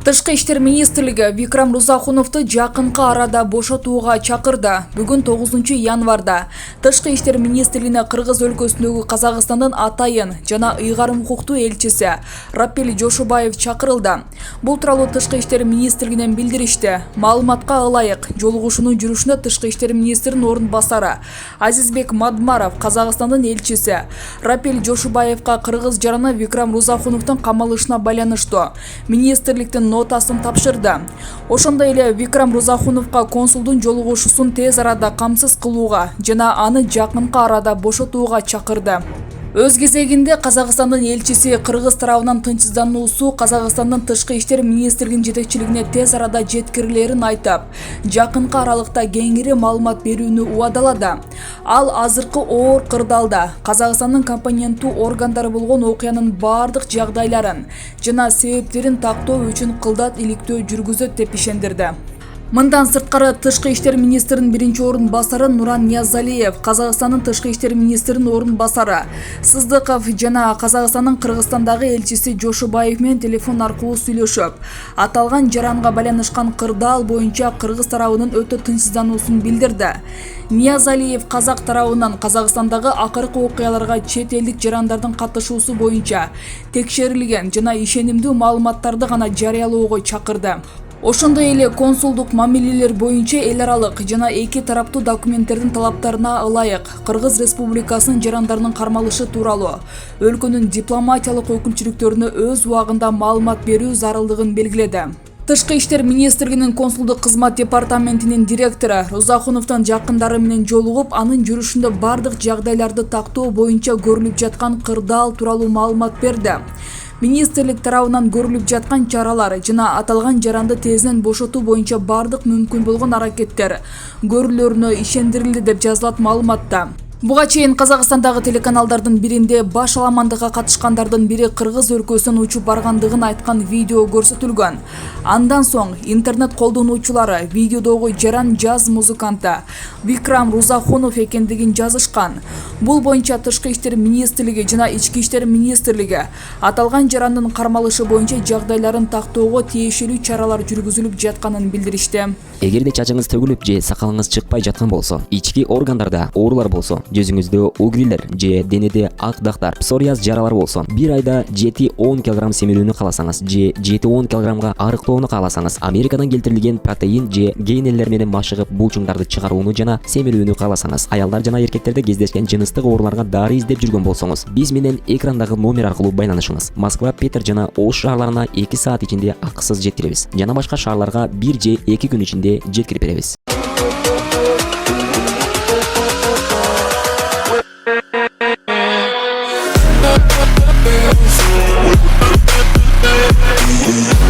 Тышкы иштер министрлиги Викрам Рузахуновду жакынкы арада бошотууга чакырды. Бүгүн 9 январда Тышкы иштер министрлигине Кыргыз өлкөсүндөгү Казакстандын атайын жана ыйгарым укуктуу элчиси Рапель Жошубаев чакырылды. Бул тууралуу Тышкы иштер министрлигинен билдиришти. Маалыматка ылайык, жолугушуунун жүрүшүнө Тышкы иштер министринин орун басары Азизбек Мадмаров, Казакстандын элчиси Рапель Жошубаевга Кыргыз жараны Викрам Рузахуновдун камалышына байланыштуу министрликтин нотасын тапшырды. Ошондой эле Викрам Рузахуновго консулдун жолугушуусун тез арада камсыз кылууга жана аны жакынкы арада бошотууга чакырды. Өз кезегинде Казакстандын элчиси Кыргыз тарабынан тынчсыздануусу Казакстандын тышкы иштер министрлигинин жетекчилигине тез арада жеткирилерин айтып, жакынкы аралыкта кеңири маалымат берүүнү убадалады. Ал азыркы оор кырдаалда Казакстандын компоненттүү органдары болгон окуянын бардык жагдайларын жана себептерин тактоо үчүн кылдат иликтөө жүргүзөт деп ишендирди. Мындан сырткары Тышкы иштер министринин биринчи орун басары Нуран Ниязалиев, Казакстандын тышкы иштер министринин орун басары Сыздыков жана Казакстандын Кыргызстандагы элчиси Жошубаев менен телефон аркылуу сүйлөшүп, аталган жаранга байланышкан кырдаал боюнча Кыргыз тарабынын өтө тынчсыздануусун билдирди. Ниязалиев казак тарабынан Казакстандагы акыркы окуяларга чет элдик жарандардын катышуусу боюнча текшерилген жана ишенимдүү маалыматтарды гана жарыялоого чакырды. Ошондой эле консулдук мамилелер боюнча эл аралык жана эки тараптуу документтердин талаптарына ылайык Кыргыз Республикасынын жарандарынын кармалышы тууралуу өлкөнүн дипломатиялык өкүлчүлүктөрүнө өз убагында маалымат берүү зарылдыгын белгиледи. Тышкы иштер министрлигинин консулдук кызмат департаментинин директору Рузахуновдун жакындары менен жолугуп, анын жүрүшүндө бардык жагдайларды тактоо боюнча көрүлүп жаткан кырдаал тууралуу маалымат берди. Министрлик тарабынан көрүлүп жаткан чаралар жана аталган жаранды тезинен бошотуу боюнча бардык мүмкүн болгон аракеттер көрүүлөрүнө ишендирилди деп жазылат маалыматта. Буга чейин Казакстандагы телеканалдардын биринде баш аламандыкка катышкандардын бири Кыргыз өлкөсүнөн учуп баргандыгын айткан видео көрсөтүлгөн. Андан соң интернет колдонуучулары видеодогу жаран жаз музыканты Викрам Рузахунов экендигин жазышкан. Бул боюнча Тышкы иштер министрлиги жана Ички иштер министрлиги аталган жарандын кармалышы боюнча жагдайларын тактоого тиешелүү чаралар жүргүзүлүп жатканын билдиришти. Эгерде чачыңыз төгүлүп же сакалыңыз чыкпай жаткан болсо, ички органдарда оорулар болсо, жүзүңүздө угрилер же денеде ак дактар, псориаз жаралар болсо, бир айда 7-10 кг семирүүнү кааласаңыз же 7-10 кг арыктоону кааласаңыз, Америкадан келтирилген протеин же гейнерлер менен машыгып булчуңдарды чыгарууну жана семирүүнү кааласаңыз, аялдар жана эркектерде кездешкен жыныстык ооруларга дары издеп жүргөн болсоңуз, биз менен экрандагы номер аркылуу байланышыңыз. Москва, Питер жана Ош шаарларына 2 саат ичинде акысыз жеткиребиз. Жана башка шаарларга 1 же 2 күн ичинде жеткирип беребиз. We'll be right back.